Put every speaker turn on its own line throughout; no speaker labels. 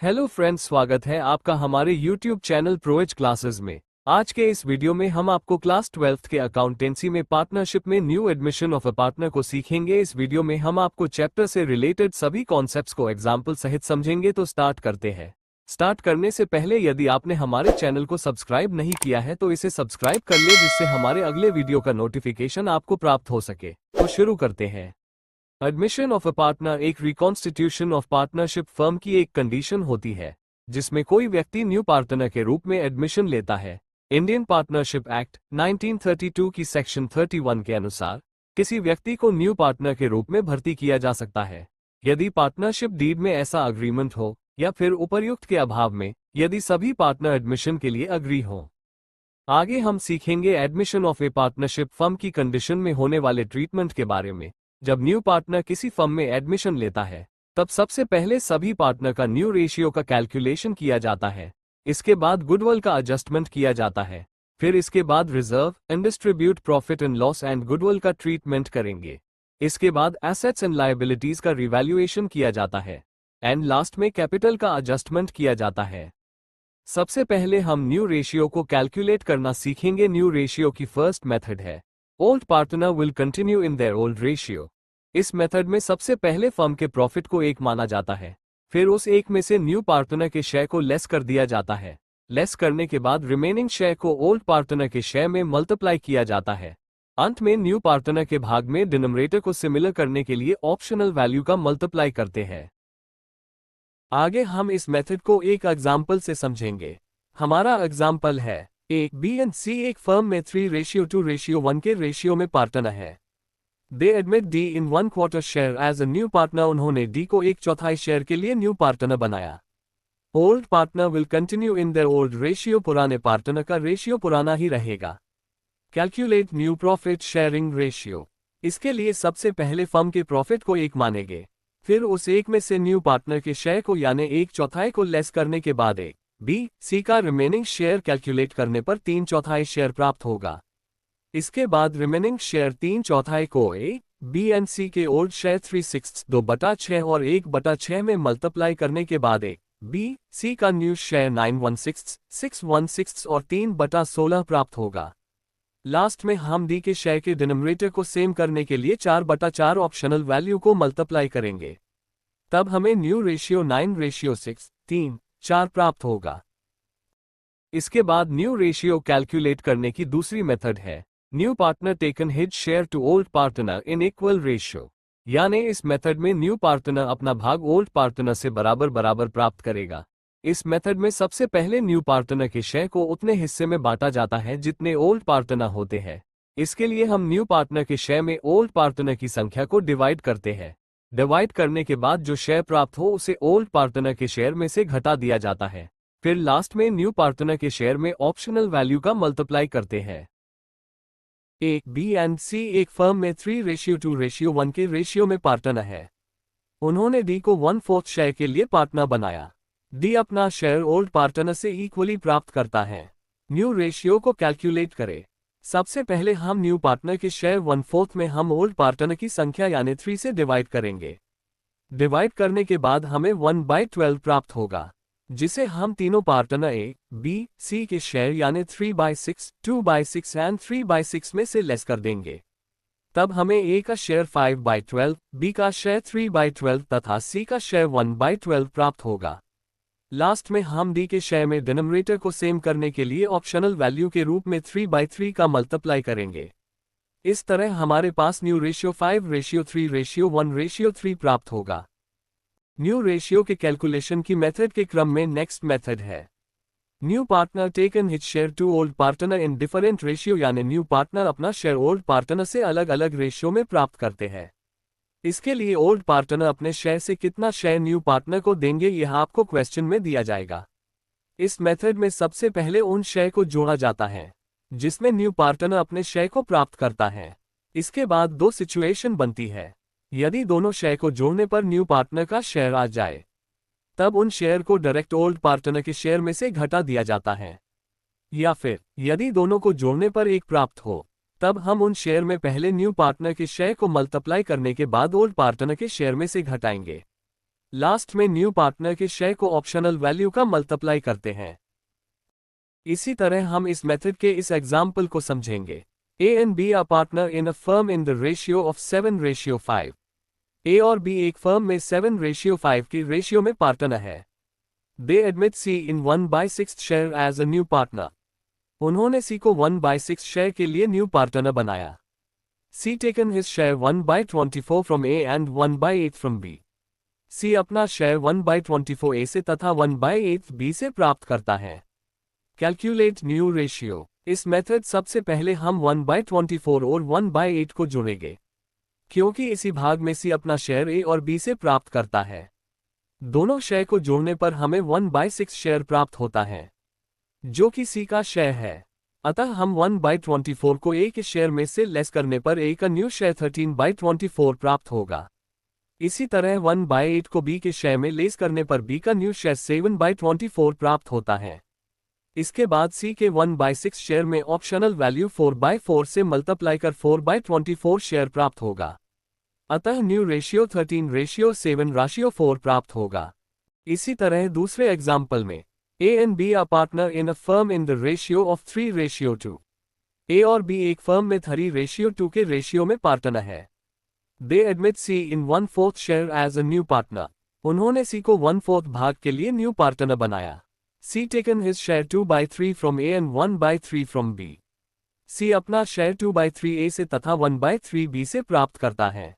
Hello friends, स्वागत है आपका हमारे यूट्यूब चैनल प्रोएज क्लासेस में। आज के इस वीडियो में हम आपको क्लास 12th के अकाउंटेंसी में पार्टनरशिप में new admission of a partner को सीखेंगे। इस वीडियो में हम आपको चैप्टर से रिलेटेड सभी कॉन्सेप्ट्स को एग्जाम्पल सहित समझेंगे। तो स्टार्ट करते हैं। स्टार्ट करने से पहले यदि आपने हमारे चैनल को सब्सक्राइब नहीं किया है तो इसे सब्सक्राइब कर ले, जिससे हमारे अगले वीडियो का नोटिफिकेशन आपको प्राप्त हो सके। तो शुरू करते हैं। एडमिशन ऑफ अ पार्टनर एक रिकॉन्स्टिट्यूशन ऑफ पार्टनरशिप फर्म की एक कंडीशन होती है जिसमें कोई व्यक्ति न्यू पार्टनर के रूप में एडमिशन लेता है। इंडियन पार्टनरशिप एक्ट 1932 की सेक्शन 31 के अनुसार किसी व्यक्ति को न्यू पार्टनर के रूप में भर्ती किया जा सकता है यदि पार्टनरशिप डीड में ऐसा अग्रीमेंट हो या फिर उपर्युक्त के अभाव में यदि सभी पार्टनर एडमिशन के लिए अग्री हो। आगे हम सीखेंगे admission of A partnership firm की कंडीशन में होने वाले ट्रीटमेंट के बारे में। जब न्यू पार्टनर किसी फर्म में एडमिशन लेता है तब सबसे पहले सभी पार्टनर का न्यू रेशियो का कैलकुलेशन किया जाता है। इसके बाद गुडविल का एडजस्टमेंट किया जाता है। फिर इसके बाद reserve and distribute profit and loss and goodwill का ट्रीटमेंट करेंगे। इसके बाद एसेट्स एंड लायबिलिटीज का रिवैल्यूएशन किया जाता है एंड लास्ट में कैपिटल का एडजस्टमेंट किया जाता है। सबसे पहले हम न्यू रेशियो को कैलकुलेट करना सीखेंगे। न्यू रेशियो की फर्स्ट मेथड है old partner will continue in their old ratio. इस मेथड में सबसे पहले फर्म के प्रॉफिट को एक माना जाता है, फिर उस एक में से न्यू पार्टनर के शेयर को लेस कर दिया जाता है। लेस करने के बाद रिमेनिंग शेयर को ओल्ड पार्टनर के शेयर में मल्टीप्लाई किया जाता है। अंत में न्यू पार्टनर के भाग में डिनोमिनेटर को सिमिलर करने के लिए ऑप्शनल वैल्यू का मल्टीप्लाई करते हैं। आगे हम इस मेथड को एक एग्जाम्पल से समझेंगे। हमारा एग्जाम्पल है ए बी एंड सी एक फर्म में 3:2:1 के रेशियो में पार्टनर है। They admit D in 1/4 share as a new partner. उन्होंने डी को 1/4 शेयर के लिए न्यू पार्टनर बनाया। Old partner will continue in their old ratio. पुराने पार्टनर का रेशियो पुराना ही रहेगा। Calculate new profit sharing ratio. इसके लिए सबसे पहले फर्म के प्रॉफिट को एक मानेंगे, फिर उस एक में से न्यू पार्टनर के शेयर को यानी 1/4 को लेस करने के बाद ए बी सी का रिमेनिंग शेयर कैलकुलेट करने पर 3/4 शेयर प्राप्त होगा। इसके बाद रिमेनिंग शेयर 3/4 को ए बी एंड सी के ओल्ड शेयर 3/6 2/6 और 1/6 में मल्टीप्लाई करने के बाद ए बी सी का न्यू शेयर 9/16 6/16 और 3/16 प्राप्त होगा। लास्ट में हम डी के शेयर के डिनोमिनेटर को सेम करने के लिए 4/4 ऑप्शनल वैल्यू को मल्टीप्लाई करेंगे। तब हमें न्यू रेशियो 9:6 3/4 प्राप्त होगा। इसके बाद न्यू रेशियो कैलकुलेट करने की दूसरी मेथड है new partner taken his share to old partner in equal ratio. यानी इस मेथड में न्यू पार्टनर अपना भाग ओल्ड पार्टनर से बराबर बराबर प्राप्त करेगा। इस मेथड में सबसे पहले न्यू पार्टनर के शेयर को उतने हिस्से में बांटा जाता है जितने ओल्ड पार्टनर होते हैं। इसके लिए हम न्यू पार्टनर के शेयर में ओल्ड पार्टनर की संख्या को डिवाइड करते हैं। डिवाइड करने के बाद जो शेयर प्राप्त हो उसे ओल्ड पार्टनर के शेयर में से घटा दिया जाता है। फिर लास्ट में न्यू पार्टनर के शेयर में ऑप्शनल वैल्यू का मल्टीप्लाई करते हैं। ए बी एंड सी एक फर्म में 3:2:1 के रेशियो में पार्टनर है। उन्होंने डी को 1/4 शेयर के लिए पार्टनर बनाया। डी अपना शेयर ओल्ड पार्टनर से इक्वली प्राप्त करता है। न्यू रेशियो को कैलकुलेट करें। सबसे पहले हम न्यू पार्टनर के शेयर 1/4 में हम ओल्ड पार्टनर की संख्या यानी 3 से डिवाइड करेंगे। डिवाइड करने के बाद हमें 1/12 प्राप्त होगा, जिसे हम तीनों पार्टनर ए बी सी के शेयर यानी 3/6 2/6 एंड 3/6 में से लेस कर देंगे। तब हमें ए का शेयर 5/12 बी का शेयर 3/12 तथा सी का शेयर 1/12 प्राप्त होगा। लास्ट में हम डी के शेयर में डिनोमिनेटर को सेम करने के लिए ऑप्शनल वैल्यू के रूप में 3/3 का मल्टीप्लाई करेंगे। इस तरह हमारे पास न्यू रेशियो 5:3:1:3 प्राप्त होगा। न्यू रेशियो के कैलकुलेशन की मेथड के क्रम में नेक्स्ट मेथड है new partner taken his share to old partner in different ratio. यानी न्यू पार्टनर अपना शेयर ओल्ड पार्टनर से अलग अलग रेशियो में प्राप्त करते हैं। इसके लिए ओल्ड पार्टनर अपने शेयर से कितना शेयर न्यू पार्टनर को देंगे यह आपको क्वेश्चन में दिया जाएगा। इस मेथड में सबसे पहले उन शेयर को जोड़ा जाता है जिसमें न्यू पार्टनर अपने शेयर को प्राप्त करता है। इसके बाद दो सिचुएशन बनती है। यदि दोनों शेयर को जोड़ने पर न्यू पार्टनर का शेयर आ जाए तब उन शेयर को डायरेक्ट ओल्ड पार्टनर के शेयर में से घटा दिया जाता है, या फिर यदि दोनों को जोड़ने पर एक प्राप्त हो तब हम उन शेयर में पहले न्यू पार्टनर के शेयर को मल्टीप्लाई करने के बाद ओल्ड पार्टनर के शेयर में से घटाएंगे। लास्ट में न्यू पार्टनर के शेयर को ऑप्शनल वैल्यू का मल्टीप्लाई करते हैं। इसी तरह हम इस मेथड के इस एग्जाम्पल को समझेंगे। A and B are partner in a firm in the ratio of 7:5। A और B एक फर्म में 7:5 की रेशियो में पार्टनर है। They admit C in 1/6 share as a new partner। उन्होंने C को 1/6 शेयर के लिए न्यू पार्टनर बनाया। C taken his share 1/24 from A and 1/8 from B। C अपना शेयर 1/24 A से तथा 1/8 B से प्राप्त करता है। Calculate new ratio. इस मेथड सबसे पहले हम 1/24 और 1/8 को जोड़ेंगे, क्योंकि इसी भाग में C अपना शेयर A और B से प्राप्त करता है। दोनों शेयर को जोड़ने पर हमें 1/6 शेयर प्राप्त होता है, जो कि C का शेयर है। अतः हम 1/24 को A के शेयर में से लेस करने पर A का न्यू शेयर 13/24 प्राप्त होगा। इसी तरह 1/8 को B के शेयर में लेस करने पर B का न्यू शेयर 7/24 प्राप्त होता है। इसके बाद C के 1/6 शेयर में ऑप्शनल वैल्यू 4/4 से मल्टीप्लाई कर 4/24 शेयर प्राप्त होगा। अतः न्यू रेशियो 13:7 राशियो 4 प्राप्त होगा। इसी तरह दूसरे एग्जाम्पल में A and B are partner in a firm in the ratio of 3:2। A और B एक फर्म में 3:2 के रेशियो में पार्टनर है। They admit C in 1/4 share as a new partner। उन्होंने C को 1/4 भाग के लिए न्यू पार्टनर बनाया। C taken his share 2/3 from A and 1/3 from B। C अपना शेयर 2/3 A से तथा 1/3 B से प्राप्त करता है।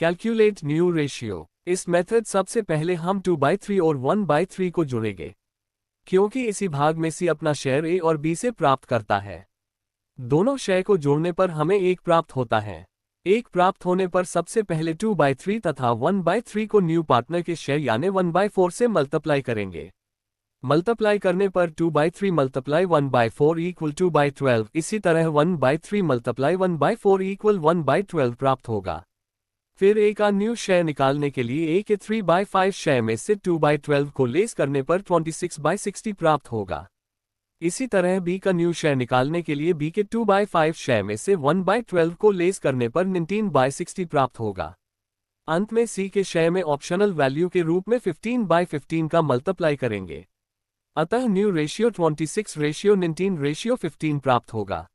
Calculate new ratio. इस मेथड सबसे पहले हम 2/3 और 1/3 को जोड़ेंगे, क्योंकि इसी भाग में C अपना शेयर A और B से प्राप्त करता है। दोनों शेयर को जोड़ने पर हमें 1 प्राप्त होता है। 1 प्राप्त होने पर सबसे पहले 2/3 तथा 1/3 को न्यू पार्टनर के शेयर यानी 1/4 से मल्टीप्लाई करेंगे। मल्टीप्लाई करने पर 2/3 मल्टीप्लाई 1/4 इक्वल 2/12। इसी तरह 1/3 मल्टीप्लाई 1/4 इक्वल 1/12 प्राप्त होगा। फिर A का न्यू शेयर निकालने के लिए A के 3/5 शेयर में से 2/12 को लेस करने पर 26/60 प्राप्त होगा। इसी तरह B का न्यू शेयर निकालने के लिए B के 2/5 शेयर में से 1/12 को लेस करने पर 19/60 प्राप्त होगा। अंत में C के शेयर में ऑप्शनल वैल्यू के रूप में 15/15 का मल्टीप्लाई करेंगे। अतः न्यू रेशियो 26:19:15 प्राप्त होगा।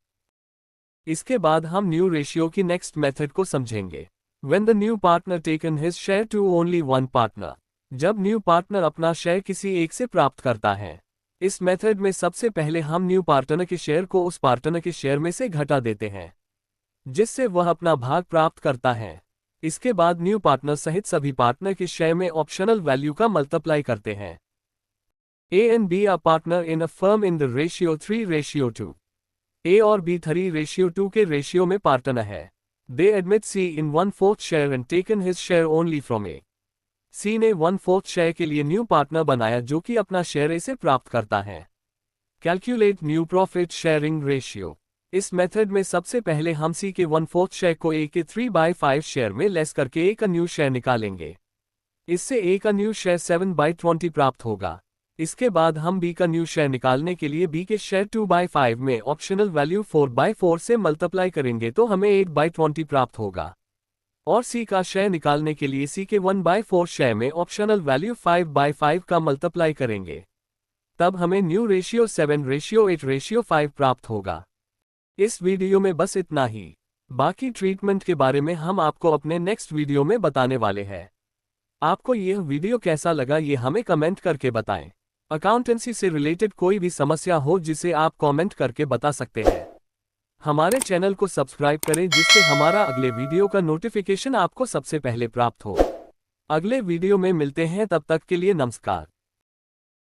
इसके बाद हम न्यू रेशियो की नेक्स्ट मेथड को समझेंगे। When the new partner taken his share to only one partner। जब न्यू पार्टनर अपना शेयर किसी एक से प्राप्त करता है। इस मेथड में सबसे पहले हम न्यू पार्टनर के शेयर को उस पार्टनर के शेयर में से घटा देते हैं, जिससे वह अपना भाग प्राप्त करता है। इसके बाद न्यू पार्टनर सहित सभी पार्टनर के शेयर में ऑप्शनल वैल्यू का मल्टीप्लाई करते हैं। A and B are partner in a firm in the ratio 3:2। A और B 3:2 के रेशियो में पार्टनर है। They admit C in 1/4 share and taken his share only from A। C ने 1/4 share के लिए न्यू पार्टनर बनाया जो कि अपना शेयर A से प्राप्त करता है। Calculate new profit sharing ratio. इस मेथड में सबसे पहले हम C के 1/4 शेयर को A के 3/5 शेयर में लेस करके A का न्यू शेयर निकालेंगे। इससे A का न्यू शेयर 7/20 प्राप्त होगा। इसके बाद हम B का न्यू शेयर निकालने के लिए B के शेयर 2/5 में ऑप्शनल वैल्यू 4/4 से मल्टीप्लाई करेंगे तो हमें 8/20 प्राप्त होगा। और C का शेयर निकालने के लिए C के 1/4 शेयर में ऑप्शनल वैल्यू 5/5 का मल्टीप्लाई करेंगे। तब हमें न्यू रेशियो 7:8:5 प्राप्त होगा। इस वीडियो में बस इतना ही। बाकी ट्रीटमेंट के बारे में हम आपको अपने नेक्स्ट वीडियो में बताने वाले हैं। आपको यह वीडियो कैसा लगा ये हमें कमेंट करके बताएं। अकाउंटेंसी से रिलेटेड कोई भी समस्या हो जिसे आप कमेंट करके बता सकते हैं। हमारे चैनल को सब्सक्राइब करें जिससे हमारा अगले वीडियो का नोटिफिकेशन आपको सबसे पहले प्राप्त हो। अगले वीडियो में मिलते हैं, तब तक के लिए नमस्कार।